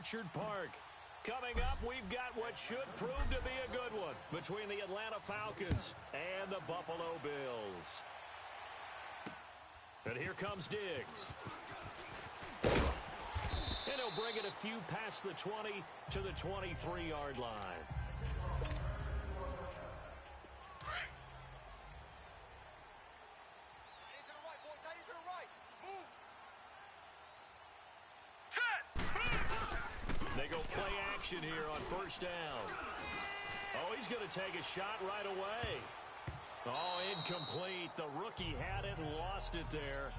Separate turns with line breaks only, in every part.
Orchard Park. Coming up, we've got what should prove to be a good one between the Atlanta Falcons and the Buffalo Bills. And here comes Diggs. And he'll bring it a few past the 20 to the 23-yard line. They go play action here on first down. Oh, he's going to take a shot right away. Oh, incomplete. The rookie had it and lost it there.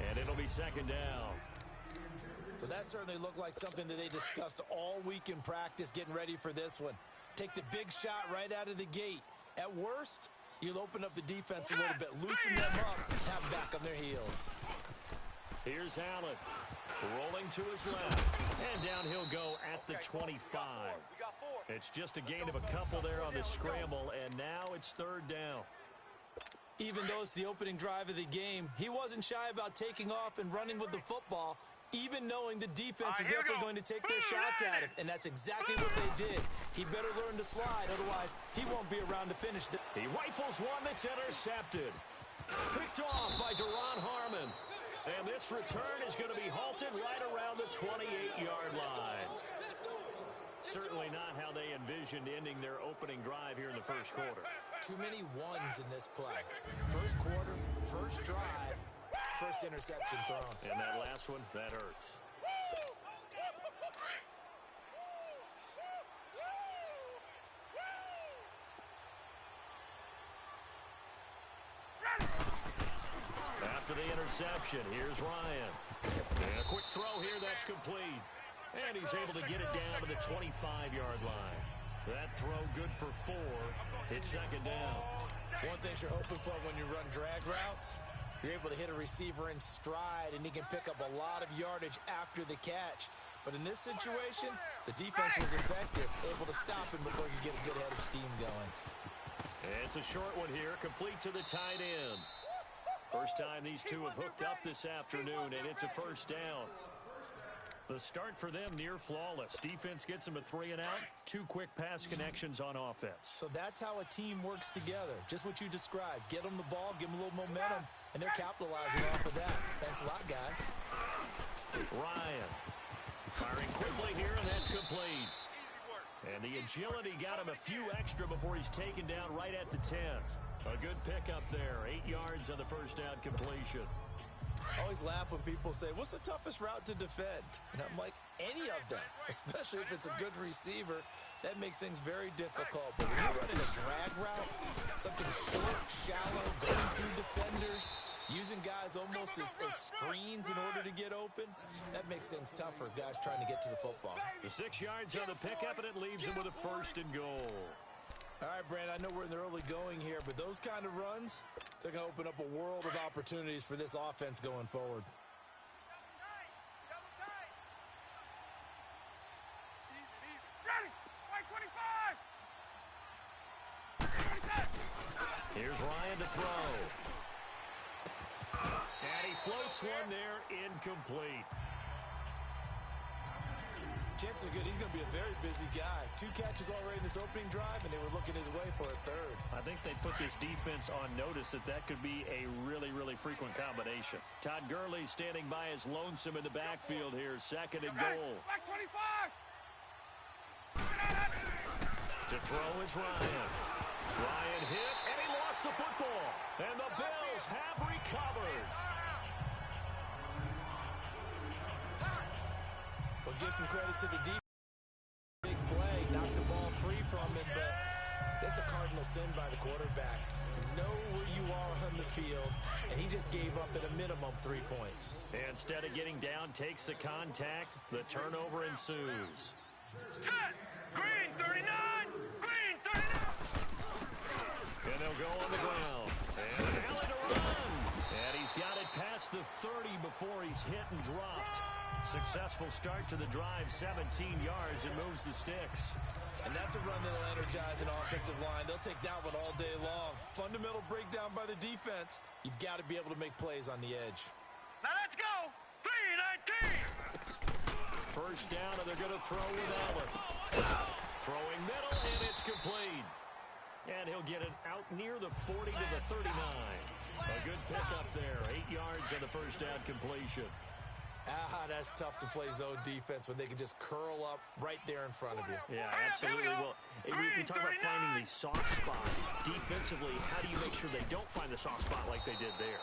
And it'll be second down.
Well, that certainly looked like something that they discussed all week in practice getting ready for this one. Take the big shot right out of the gate. At worst, you'll open up the defense a little bit, loosen them up, and have them back on their heels.
Here's Allen. Rolling to his left. And down he'll go at the 25. It's just a gain of a couple there on the scramble, and now it's third down.
Even though it's the opening drive of the game, he wasn't shy about taking off and running with the football, even knowing the defense is definitely going to take their shots at him. And that's exactly what they did. He better learn to slide, otherwise he won't be around to finish this.
He rifles one that's intercepted. Picked off by Duron Harmon. And this return is going to be halted right around the 28-yard line. Certainly not how they envisioned ending their opening drive here in the first quarter.
Too many ones in this play. First quarter, first drive, first interception thrown.
And that last one, that hurts. After the interception, here's Ryan. And a quick throw here that's complete. And he's able to get it down to the 25-yard line. That throw good for 4. It's second down.
One thing you're hoping for when you run drag routes, you're able to hit a receiver in stride, and he can pick up a lot of yardage after the catch. But in this situation, the defense was effective, able to stop him before he could get a good head of steam going.
And it's a short one here, complete to the tight end. First time these two have hooked up this afternoon, and it's a first down. The start for them near flawless. Defense gets them a 3-and-out, 2 quick pass connections on offense.
So that's how a team works together. Just what you described. Get them the ball, give them a little momentum, and they're capitalizing off of that. Thanks a lot, guys.
Ryan firing quickly here, and that's complete. And the agility got him a few extra before he's taken down right at the 10. A good pickup there. 8 yards on the first down completion.
I always laugh when people say, what's the toughest route to defend? And I'm like, any of them, especially if it's a good receiver. That makes things very difficult. But when you're running a drag route, something short, shallow, going through defenders, using guys almost as screens in order to get open, that makes things tough for guys trying to get to the football.
The 6 yards on the pickup, and it leaves him with a first and goal.
All right, Brand, I know we're in the early going here, but those kind of runs, they're going to open up a world of opportunities for this offense going forward.
Here's Ryan to throw. And he floats one there, incomplete.
Chances are good. He's going to be a very busy guy. 2 catches already in this opening drive, and they were looking his way for a third.
I think they put this defense on notice that could be a really, really frequent combination. Todd Gurley standing by as lonesome in the backfield here. Second and goal.
Back 25.
To throw is Ryan. Ryan hit, and he lost the football. And the Bills have recovered.
Well, give some credit to the defense. Big play, knocked the ball free from him, but that's a cardinal sin by the quarterback. Know where you are on the field, and he just gave up at a minimum 3 points.
And instead of getting down, takes the contact. The turnover ensues.
Set. Green 39. Green 39.
And they'll go on the ground. And Allen to run. And he's got it past the 30 before he's hit and dropped. Successful start to the drive, 17 yards, and moves the sticks.
And that's a run that'll energize an offensive line. They'll take that one all day long. Fundamental breakdown by the defense. You've got to be able to make plays on the edge.
Now let's go. 3-19.
First down, and they're going to throw with Allen. Throwing middle, and it's complete. And he'll get it out near the 40 to the 39. A good pickup there. 8 yards on the first down completion.
That's tough to play zone defense when they can just curl up right there in front of you.
Yeah, absolutely. Well, we talk about finding the soft spot. Defensively, how do you make sure they don't find the soft spot like they did there?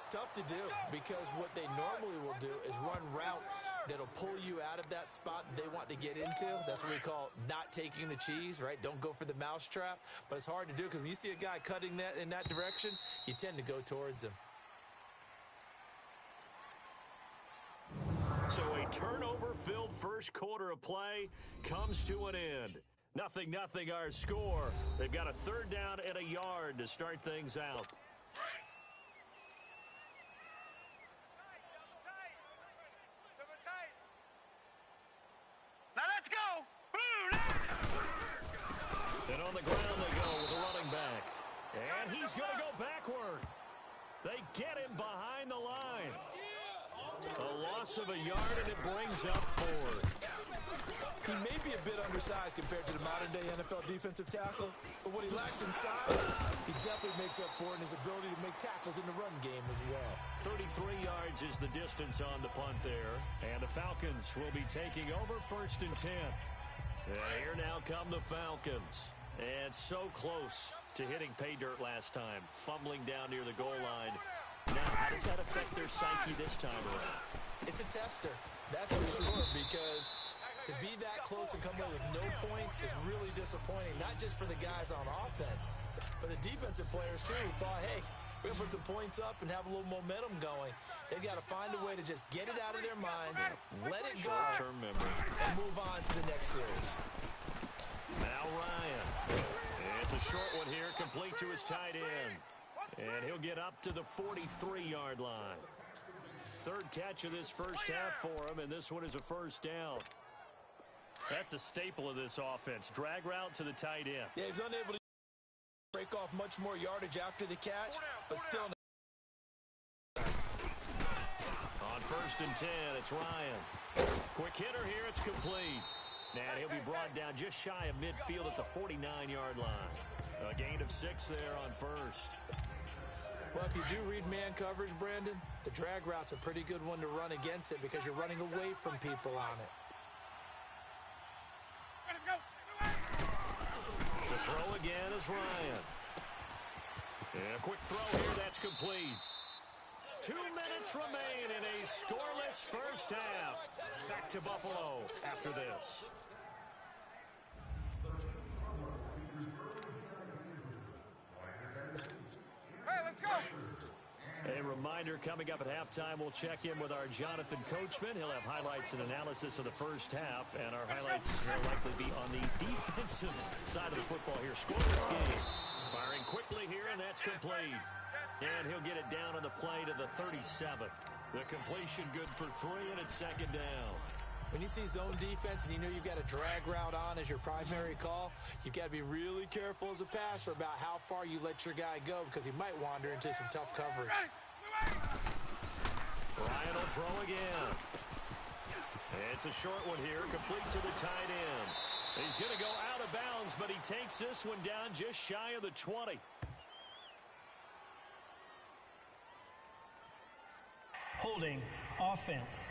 Tough to do, because what they normally will do is run routes that'll pull you out of that spot that they want to get into. That's what we call not taking the cheese, right? Don't go for the mousetrap. But it's hard to do, because when you see a guy cutting that in that direction, you tend to go towards him.
So a turnover-filled first quarter of play comes to an end. 0-0 our score. They've got a third down and a yard to start things out.
Now let's go.
And on the ground they go with the running back. And he's going to go backward. They get him behind the line. A loss of a yard, and it brings up forward.
He may be a bit undersized compared to the modern-day NFL defensive tackle, but what he lacks in size, he definitely makes up for in his ability to make tackles in the run game as well.
33 yards is the distance on the punt there, and the Falcons will be taking over 1st and 10. And here now come the Falcons. And so close to hitting pay dirt last time, fumbling down near the goal line. Now, how does that affect their psyche this time around?
It's a tester, that's for sure, because to be that close and come away with no points is really disappointing, not just for the guys on offense, but the defensive players, too, who thought, hey, we're going to put some points up and have a little momentum going. They've got to find a way to just get it out of their minds, let it go,
Short-term memory,
and move on to the next series.
Now Ryan. It's a short one here, complete to his tight end. And he'll get up to the 43-yard line. Third catch of this first half for him, and this one is a first down. That's a staple of this offense. Drag route to the tight end.
Yeah, he's unable to break off much more yardage after the catch, but still.
On 1st and 10, it's Ryan. Quick hitter here, it's complete. And he'll be brought down just shy of midfield at the 49-yard line. A gain of 6 there on first.
Well, if you do read man coverage, Brandon, the drag route's a pretty good one to run against it because you're running away from people on it.
To throw again is Ryan. And a quick throw here, that's complete. 2 minutes remain in a scoreless first half. Back to Buffalo after this.
Hey, let's go.
A reminder, coming up at halftime, we'll check in with our Jonathan Coachman. He'll have highlights and analysis of the first half, and our highlights will likely be on the defensive side of the football here. Scoreless game. Firing quickly here, and that's complete. And he'll get it down on the play to the 37. The completion good for 3, and it's second down.
When you see zone defense and you know you've got a drag route on as your primary call, you've got to be really careful as a passer about how far you let your guy go because he might wander into some tough coverage.
Ryan will throw again. It's a short one here, complete to the tight end. He's going to go out of bounds, but he takes this one down just shy of the 20.
Holding offense.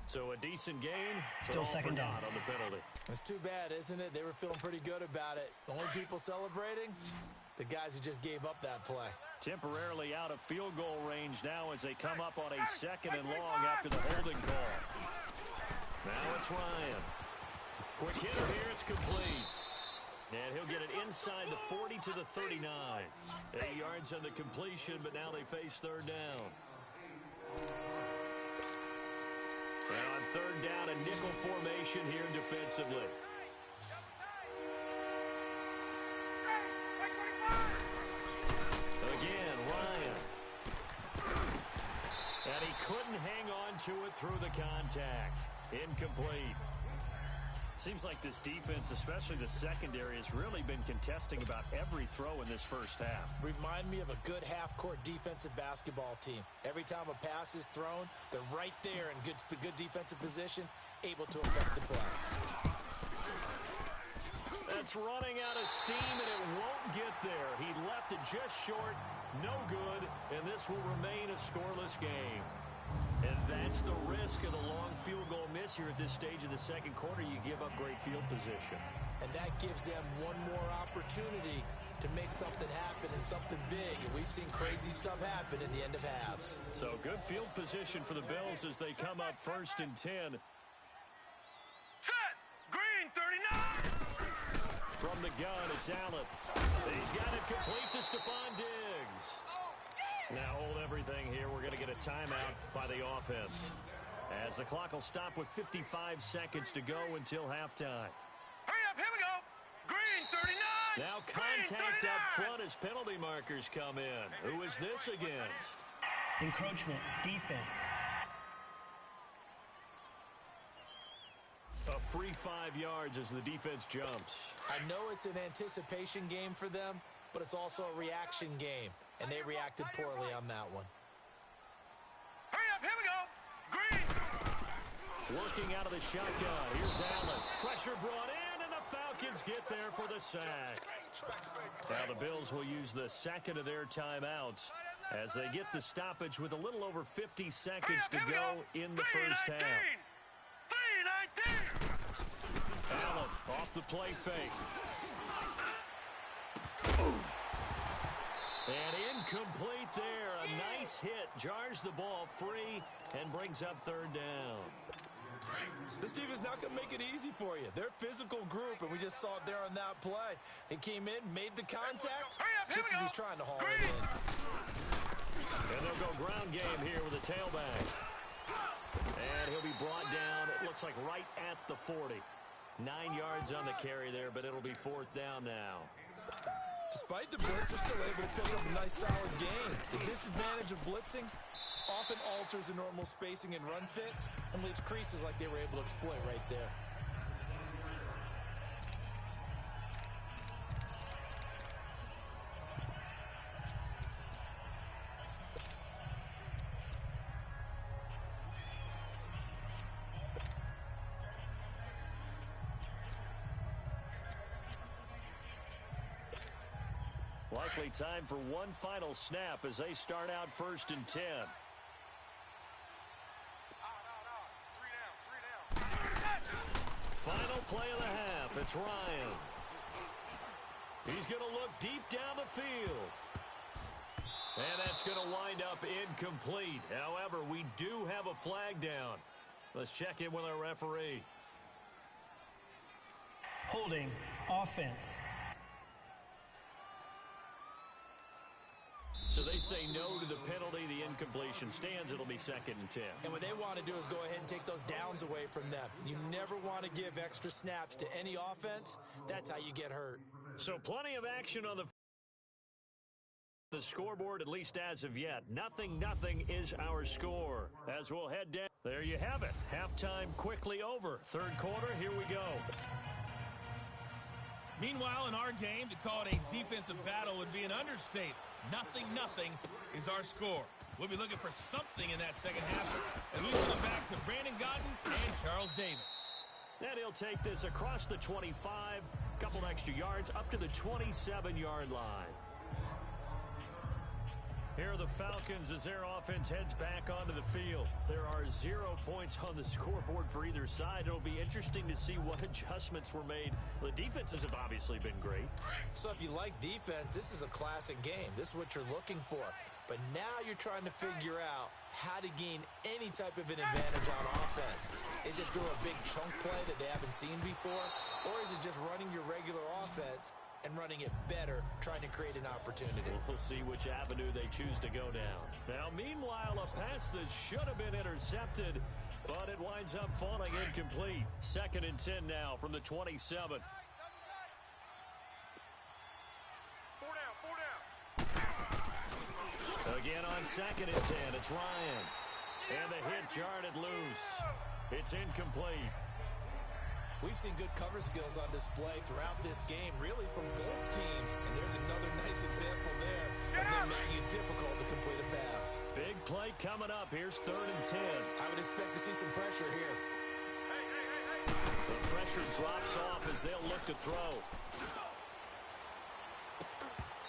So a decent gain.
Still second down
on the penalty.
It's too bad, isn't it? They were feeling pretty good about it. The only people celebrating, the guys who just gave up that play.
Temporarily out of field goal range now as they come up on a second and long after the holding call. Now it's Ryan. Quick hitter here, it's complete. And he'll get it inside the 40 to the 39. 8 yards on the completion, but now they face third down. And on third down, a nickel formation here defensively. Again, Ryan. And he couldn't hang on to it through the contact. Incomplete. Seems like this defense, especially the secondary, has really been contesting about every throw in this first half.
Remind me of a good half-court defensive basketball team. Every time a pass is thrown, they're right there in good defensive position, able to affect the play.
That's running out of steam, and it won't get there. He left it just short, no good, and this will remain a scoreless game. And that's the risk of the long field goal miss here at this stage of the second quarter. You give up great field position.
And that gives them one more opportunity to make something happen and something big. And we've seen crazy stuff happen at the end of halves.
So good field position for the Bills as they come up 1st and 10.
Set. Green 39.
From the gun, it's Allen. He's got it complete to Stephon Diggs. Now hold everything here. We're going to get a timeout by the offense, as the clock will stop with 55 seconds to go until halftime.
Hurry up, here we go. Green 39.
Now contact up front as penalty markers come in. Who is this against?
Encroachment, defense.
A free 5 yards as the defense jumps.
I know it's an anticipation game for them, but it's also a reaction game, and they reacted poorly on that one.
Hurry up, here we go. Green.
Working out of the shotgun. Here's Allen. Pressure brought in, and the Falcons get there for the sack. Now the Bills will use the second of their timeouts as they get the stoppage with a little over 50 seconds to go in the first half.
3:19.
Allen off the play fake. And incomplete there. A nice hit. Jars the ball free and brings up 3rd down.
This team is not going to make it easy for you. They're a physical group, and we just saw it there on that play. He came in, made the contact, just as he's trying to haul it in.
And they'll go ground game here with a tailback. And he'll be brought down, it looks like right at the 40. 9 yards on the carry there, but it'll be 4th down now.
Despite the blitz, they're still able to pick up a nice, solid gain. The disadvantage of blitzing often alters the normal spacing and run fits and leaves creases like they were able to exploit right there.
Likely time for one final snap as they start out 1st and 10. Final play of the half. It's Ryan. He's going to look deep down the field. And that's going to wind up incomplete. However, we do have a flag down. Let's check in with our referee.
Holding, offense.
So they say no to the penalty. The incompletion stands. It'll be 2nd and 10.
And what they want to do is go ahead and take those downs away from them. You never want to give extra snaps to any offense. That's how you get hurt.
So plenty of action on the scoreboard, at least as of yet. 0-0 is our score. As we'll head down. There you have it. Halftime quickly over. 3rd quarter, here we go.
Meanwhile, in our game, to call it a defensive battle would be an understatement. 0-0 is our score. We'll be looking for something in that second half as we come back to Brandon Godden and Charles Davis.
And he'll take this across the 25, couple extra yards, up to the 27-yard line. Here are the Falcons as their offense heads back onto the field. There are 0 points on the scoreboard for either side. It'll be interesting to see what adjustments were made. The defenses have obviously been great.
So if you like defense, this is a classic game. This is what you're looking for. But now you're trying to figure out how to gain any type of an advantage on offense. Is it through a big chunk play that they haven't seen before? Or is it just running your regular offense and running it better, trying to create an opportunity?
We'll see which avenue they choose to go down. Now, meanwhile, a pass that should have been intercepted, but it winds up falling incomplete. 2nd and 10 now from the 27.
4 down.
Again on 2nd and 10, it's Ryan. And the hit jarred it loose. It's incomplete.
We've seen good cover skills on display throughout this game, really from both teams. And there's another nice example there of them making it difficult to complete a pass.
Big play coming up. Here's 3rd and 10.
I would expect to see some pressure here.
The pressure drops off as they'll look to throw.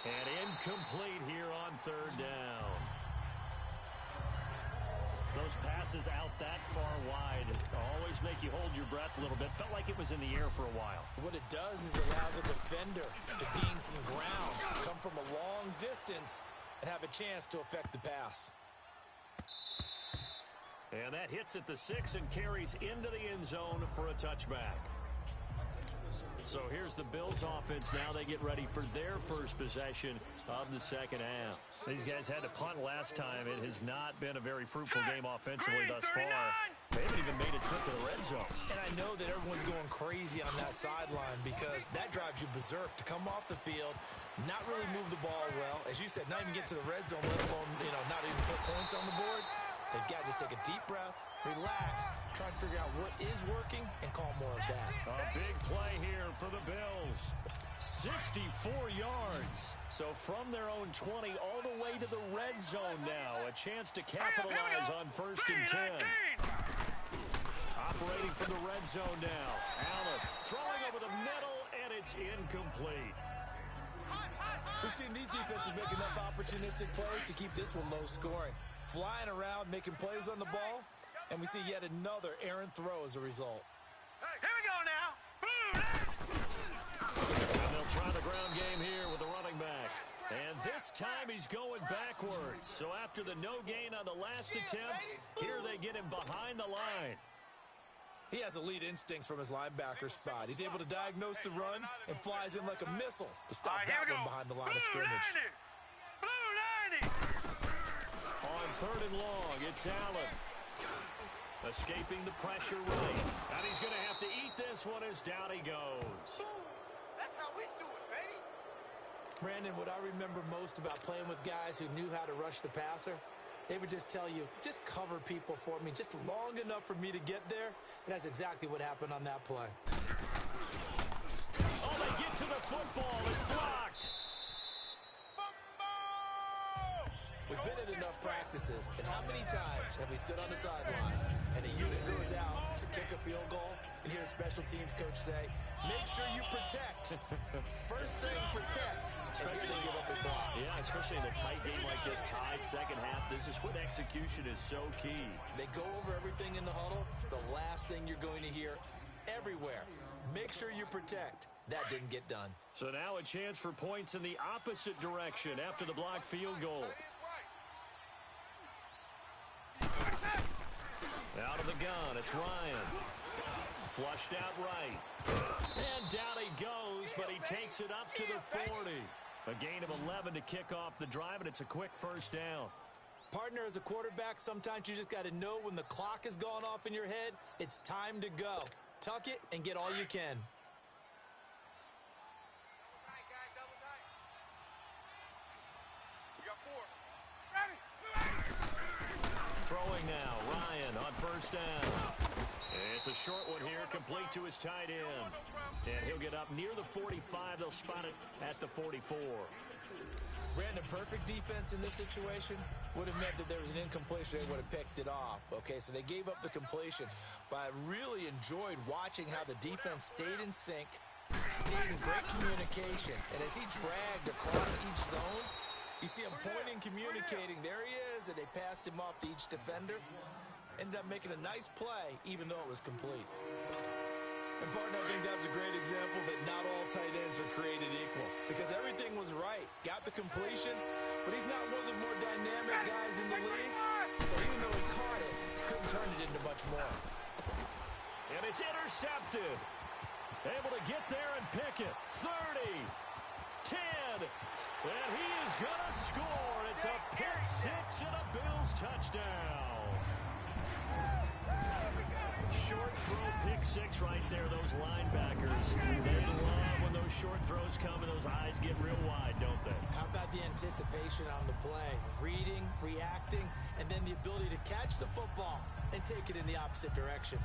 And incomplete here on 3rd down. Those passes out that far wide always make you hold your breath a little bit. Felt like it was in the air for a while.
What it does is allows a defender to gain some ground, come from a long distance, and have a chance to affect the pass.
And that hits at the 6 and carries into the end zone for a touchback. So here's the Bills offense now. They get ready for their first possession of the second half. These guys had to punt last time. It has not been a very fruitful game offensively thus far. They haven't even made a trip to the red zone.
And I know that everyone's going crazy on that sideline because that drives you berserk to come off the field, not really move the ball well. As you said, not even get to the red zone, let alone, not even put points on the board. They've got to just take a deep breath, relax, try and figure out what is working, and call more of that.
A big play here for the Bills. 64 yards. So from their own 20 all the way to the red zone now. A chance to capitalize on 1st and 10. Operating from the red zone now. Allen throwing over the middle, and it's incomplete.
We've seen these defenses make enough opportunistic plays to keep this one low scoring. Flying around, making plays on the ball, and we see yet another errant throw as a result.
Here we go now.
And they'll try the ground game here with the running back. And this time he's going backwards. So after the no gain on the last attempt, here they get him behind the line.
He has elite instincts from his linebacker spot. He's able to diagnose the run and flies in like a missile to stop that one behind the line of scrimmage.
Blue 90.
On 3rd and long, it's Allen. Escaping the pressure right. And he's going to have to eat this one as down he goes.
That's how we do it, baby.
Brandon, what I remember most about playing with guys who knew how to rush the passer, they would just tell you, just cover people for me, just long enough for me to get there. And that's exactly what happened on that play.
Oh, they get to the football. It's blocked.
We've been at enough practices, and how many times have we stood on the sidelines and a unit goes out to kick a field goal and hear a special teams coach say, make sure you protect. First thing, protect. And here they give up a block.
Yeah, especially in a tight game like this, tied second half. This is when execution is so key.
They go over everything in the huddle. The last thing you're going to hear everywhere, make sure you protect. That didn't get done.
So now a chance for points in the opposite direction after the blocked field goal. Out of the gun, it's Ryan. Flushed out right. And down he goes, but he takes it up to the 40. A gain of 11 to kick off the drive, and it's a quick first down.
Partner, as a quarterback, sometimes you just got to know when the clock has gone off in your head, it's time to go. Tuck it and get all you can.
Throwing now, Ryan on 1st down. It's a short one here, complete to his tight end. And he'll get up near the 45. They'll spot it at the 44.
Brandon, perfect defense in this situation would have meant that there was an incompletion. They would have picked it off. Okay, so they gave up the completion. But I really enjoyed watching how the defense stayed in sync, stayed in great communication. And as he dragged across each zone, you see him pointing, communicating. There he is, and they passed him off to each defender. Ended up making a nice play, even though it was complete. And, partner, I think that was a great example that not all tight ends are created equal. Because everything was right. Got the completion, but he's not one of the more dynamic guys in the league. So even though he caught it, couldn't turn it into much more.
And it's intercepted. Able to get there and pick it. 30. 10, and he is going to score. It's a pick six and a Bills touchdown. Short throw, pick six right there. Those linebackers, they love when those short throws come and those eyes get real wide, don't they?
How about the anticipation on the play? Reading, reacting, and then the ability to catch the football and take it in the opposite direction.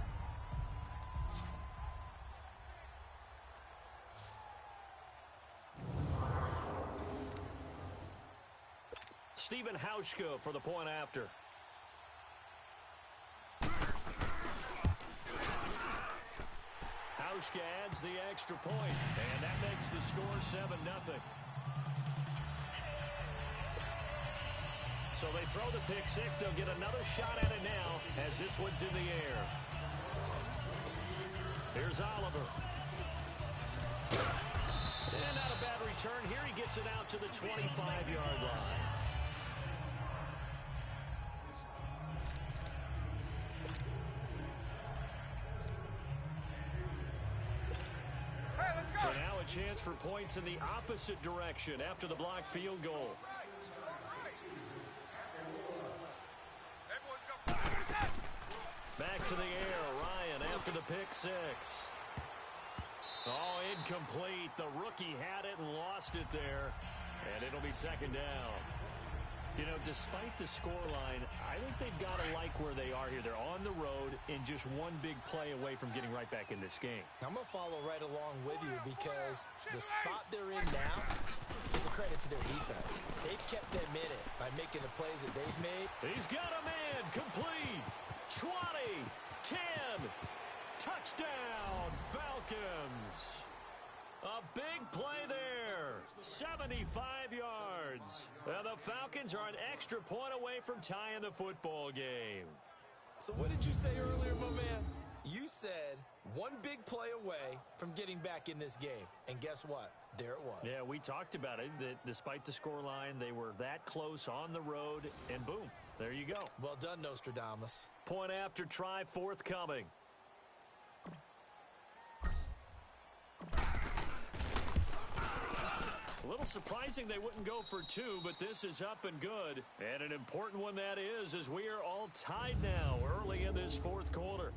Hauschka for the point after. Hauschka adds the extra point, and that makes the score 7-0. So they throw the pick six. They'll get another shot at it now as this one's in the air. Here's Oliver. And not a bad return here. He gets it out to the 25-yard line. So now a chance for points in the opposite direction after the blocked field goal. Back to the air, Ryan after the pick six. Oh, incomplete. The rookie had it and lost it there. And it'll be second down. You know, despite the scoreline, I think they've got to like where they are here. They're on the road and just one big play away from getting right back in this game.
I'm going to follow right along with you because the spot they're in now is a credit to their defense. They've kept them in it by making the plays that they've made.
He's got a man complete. 20, 10, touchdown, Falcons. A big play there, 75 yards. And the Falcons are an extra point away from tying the football game.
So what did you say earlier, my man? You said one big play away from getting back in this game. And guess what? There it was.
Yeah, we talked about it. That despite the scoreline, they were that close on the road, and boom, there you go.
Well done, Nostradamus.
Point after try forthcoming. A little surprising they wouldn't go for two, but this is up and good. And an important one that is, as we are all tied now early in this fourth quarter.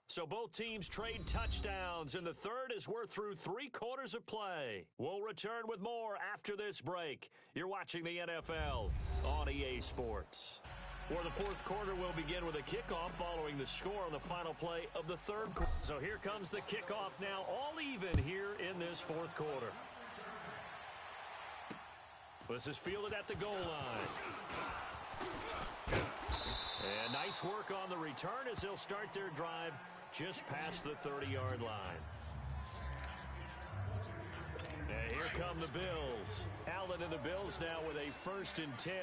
So both teams trade touchdowns, and the third is we're through 3 quarters of play. We'll return with more after this break. You're watching the NFL on EA Sports. For the fourth quarter, we'll begin with a kickoff following the score on the final play of the third quarter. So here comes the kickoff now, all even here in this fourth quarter. This is fielded at the goal line. And nice work on the return as they'll start their drive just past the 30-yard line. And here come the Bills. Allen and the Bills now with a 1st and 10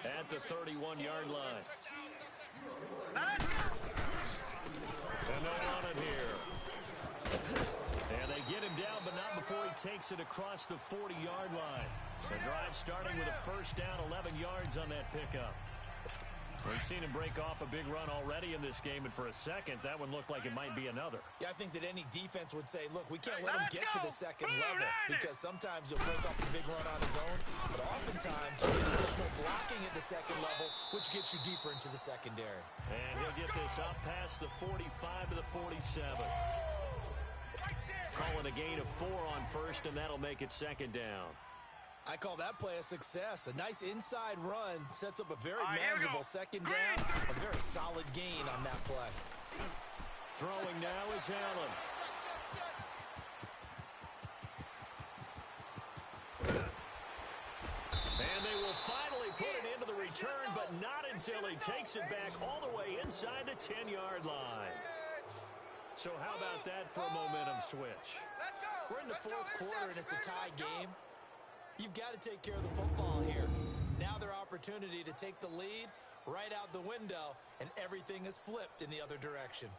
at the 31-yard line. And they'll run it here. And they get him down, but not before he takes it across the 40-yard line. The drive starting with a 1st down, 11 yards on that pickup. We've seen him break off a big run already in this game, and for a second, that one looked like it might be another.
Yeah, I think that any defense would say, look, we can't let him get to the second level because sometimes he'll break off a big run on his own, but oftentimes you get additional blocking at the second level, which gets you deeper into the secondary.
And he'll get this up past the 45 to the 47. Calling a gain of 4 on 1st, and that'll make it 2nd down.
I call that play a success. A nice inside run sets up a very manageable 2nd down. A very solid gain on that play.
Throwing now is Allen. And they will finally put it into the return, but not until he takes it back all the way inside the 10-yard line. So how about that for a momentum switch?
We're in the fourth quarter, and it's a tie game. You've got to take care of the football here. Now their opportunity to take the lead right out the window, and everything is flipped in the other direction.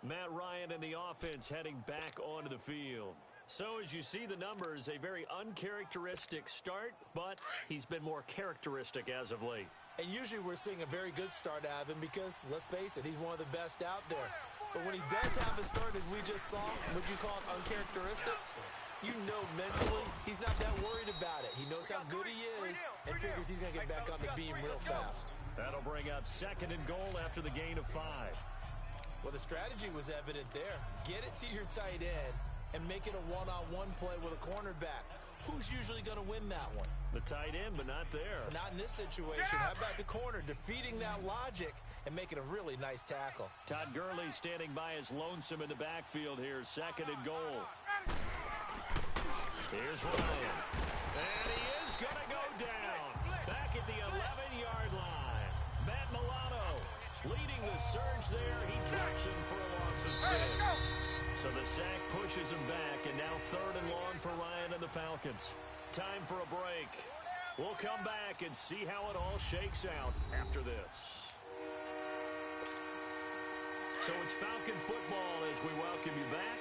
Matt Ryan and the offense heading back onto the field. So as you see the numbers, a very uncharacteristic start, but he's been more characteristic as of late.
And usually we're seeing a very good start out of him because, let's face it, he's one of the best out there. But when he does have a start, as we just saw, would you call it uncharacteristic? You know mentally he's not that worried about it. He knows how good he is and figures he's going to get back on the beam real fast.
That'll bring up 2nd and goal after the gain of 5.
Well, the strategy was evident there. Get it to your tight end and make it a one-on-one play with a cornerback. who's usually going to win that one?
The tight end, but not there.
Not in this situation. How about the corner defeating that logic and making a really nice tackle?
Todd Gurley standing by his lonesome in the backfield here. 2nd and goal. Here's Ryan. And he is going to go down. Back at the 11-yard line. Matt Milano leading the surge there. He drops him for a loss of 6. So the sack pushes him back, and now 3rd and long for Ryan and the Falcons. Time for a break. We'll come back and see how it all shakes out after this. So it's Falcon football as we welcome you back.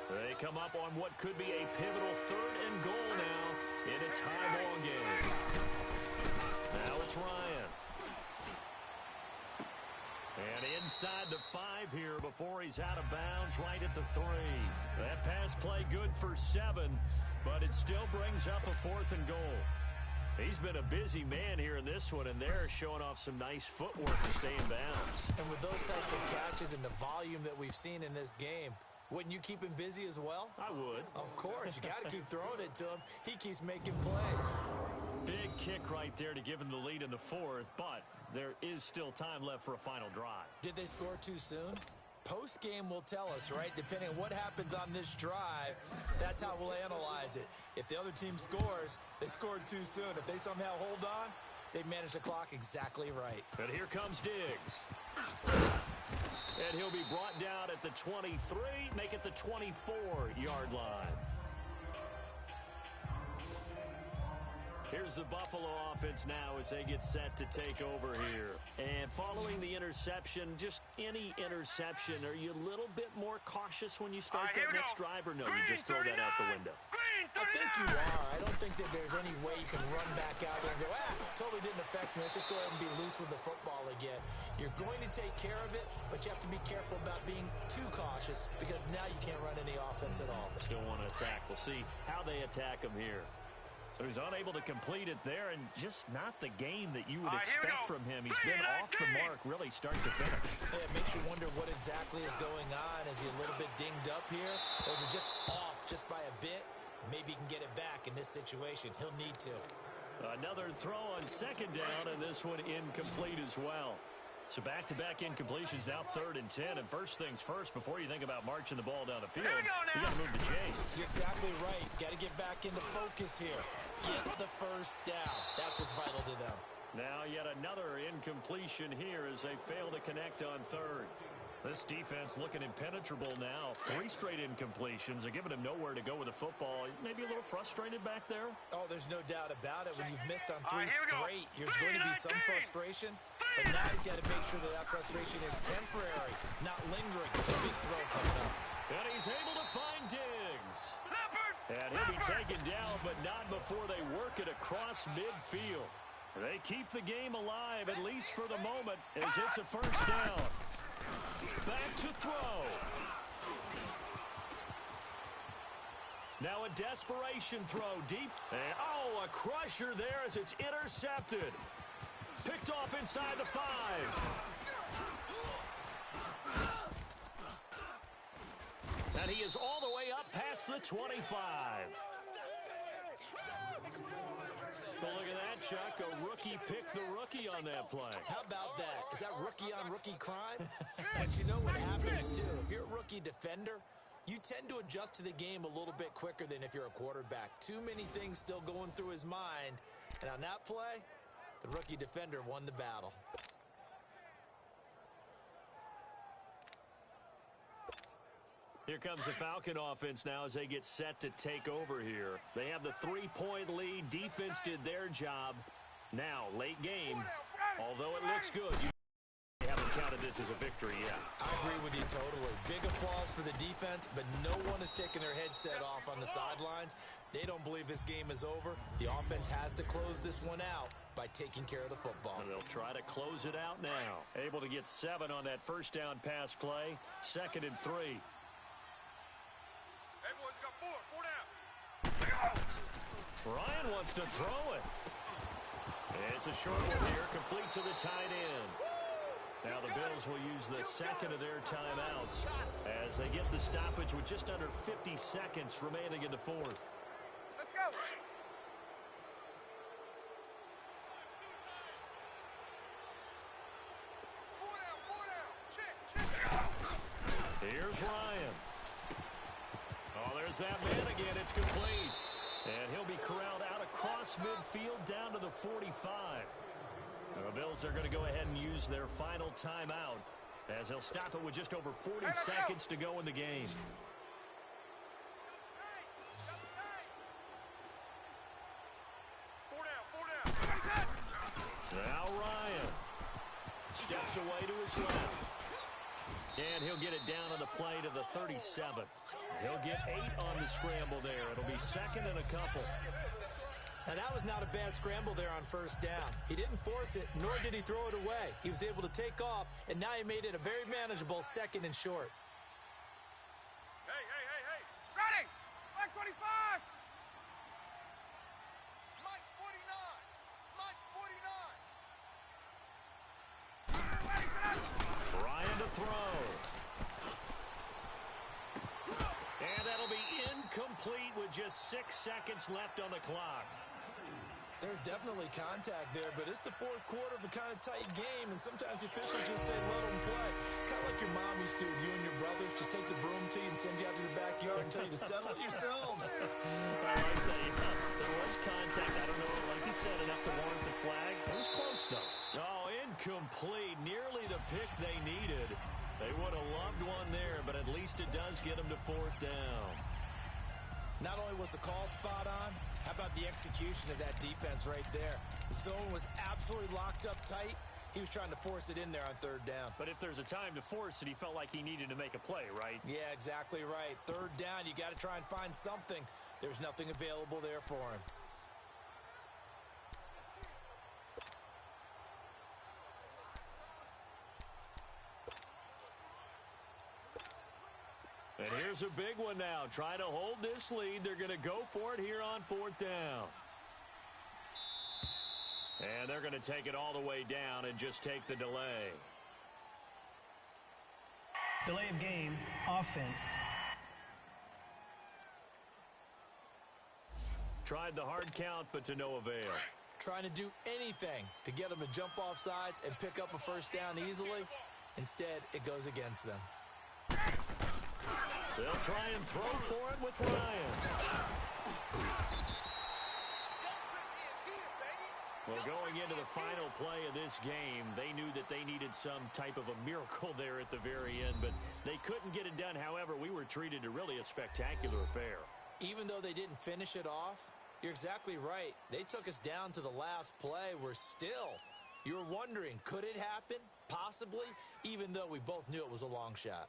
They come up on what could be a pivotal 3rd and goal now in a tie ball game. Now it's Ryan. And inside the 5 here before he's out of bounds right at the 3. That pass play good for 7, but it still brings up a 4th and goal. He's been a busy man here in this one, and they're showing off some nice footwork to stay in bounds.
And with those types of catches and the volume that we've seen in this game, wouldn't you keep him busy as well?
I would.
Of course. You got to keep throwing it to him. He keeps making plays.
Big kick right there to give him the lead in the 4th, but there is still time left for a final drive.
Did they score too soon? Post-game will tell us, right? Depending on what happens on this drive, that's how we'll analyze it. If the other team scores, they scored too soon. If they somehow hold on, they manage the clock exactly right.
And here comes Diggs. And he'll be brought down at the 23, make it the 24-yard line. Here's the Buffalo offense now as they get set to take over here. And following the interception, just any interception, are you a little bit more cautious when you start that next drive, or no, you just throw that out the window?
I think you are. I don't think that there's any way you can run back out there and go, totally didn't affect me. Let's just go ahead and be loose with the football again. You're going to take care of it, but you have to be careful about being too cautious because now you can't run any offense at all.
Still want to attack. We'll see how they attack him here. So he's unable to complete it there, and just not the game that you would expect from him. He's been off the mark really start to finish.
Yeah, it makes you wonder what exactly is going on. Is he a little bit dinged up here, or is it just off just by a bit? Maybe he can get it back in this situation. He'll need to.
Another throw on 2nd down, and this one incomplete as well. So back-to-back incompletions, now 3rd and 10. And first things first, before you think about marching the ball down the field, you got to move the chains.
You're exactly right. Got to get back into focus here. Get the first down. That's what's vital to them.
Now yet another incompletion here as they fail to connect on 3rd. This defense looking impenetrable now. 3 straight incompletions. They're giving him nowhere to go with the football. Maybe a little frustrated back there?
Oh, there's no doubt about it. When you've missed on 3 straight, there's going to be some frustration. But now he's got to make sure that that frustration is temporary, not lingering. Big throw coming up.
And he's able to find Diggs. And he'll be taken down, but not before they work it across midfield. They keep the game alive, at least for the moment, as it's a first down. Back to throw. Now a desperation throw deep. And, a crusher there as it's intercepted. Picked off inside the 5. And he is all the way up past the 25. But look at that, Chuck. A rookie picked the rookie on that play.
How about that? Is that rookie-on-rookie crime? But you know what happens, too? If you're a rookie defender, you tend to adjust to the game a little bit quicker than if you're a quarterback. Too many things still going through his mind. And on that play, the rookie defender won the battle.
Here comes the Falcon offense now as they get set to take over here. They have the 3-point lead. Defense did their job. Now, late game, although it looks good, you haven't counted this as a victory yet.
I agree with you totally. Big applause for the defense, but no one is taking their headset off on the sidelines. They don't believe this game is over. The offense has to close this one out by taking care of the football.
And they'll try to close it out now. Able to get 7 on that first down pass play. 2nd and 3.
Hey, boys, we got 4 down.
Ryan wants to throw it. It's a short one here, complete to the tight end. Now the Bills will use the 2nd of their timeouts as they get the stoppage with just under 50 seconds remaining in the 4th.
Let's go.
Here's Ryan. Oh, there's that man again. It's complete. And he'll be corralled out across midfield down to the 45. The Bills are going to go ahead and use their final timeout as they'll stop it with just over 40 seconds to go in the game. Now Ryan steps away to his left. And he'll get it down on the play to the 37. He'll get 8 on the scramble there. It'll be second and a couple.
Now, that was not a bad scramble there on first down. He didn't force it, nor did he throw it away. He was able to take off, and now he made it a very manageable second and short.
Hey. Ready! Mike 25! Mike's 49!
Ryan to throw. And that'll be incomplete with just 6 seconds left on the clock.
There's definitely contact there, but it's the fourth quarter of a kind of tight game, and sometimes the officials just say, let them play. Kind of like your mom used to, you and your brothers just take the broom to you and send you out to the backyard and tell you to settle it yourselves.
I like that. Yeah, there was contact. I don't know, like you said, enough to warrant the flag. It was close, though. Oh, incomplete. Nearly the pick they needed. They would have loved one there, but at least it does get them to fourth down.
Not only was the call spot on, how about the execution of that defense right there? The zone was absolutely locked up tight. He was trying to force it in there on third down.
But if there's a time to force it, he felt like he needed to make a play, right?
Yeah, exactly right. Third down, you got to try and find something. There's nothing available there for him.
And here's a big one now. Trying to hold this lead. They're going to go for it here on fourth down. And they're going to take it all the way down and just take the delay.
Delay of game, offense.
Tried the hard count, but to no avail.
Trying to do anything to get them to jump off sides and pick up a first down easily. Instead, it goes against them.
They'll try and throw for it with Ryan. Well, going into the final play of this game, they knew that they needed some type of a miracle there at the very end, but they couldn't get it done. However, we were treated to really a spectacular affair.
Even though they didn't finish it off, you're exactly right. They took us down to the last play. You were wondering, could it happen? Possibly, even though we both knew it was a long shot.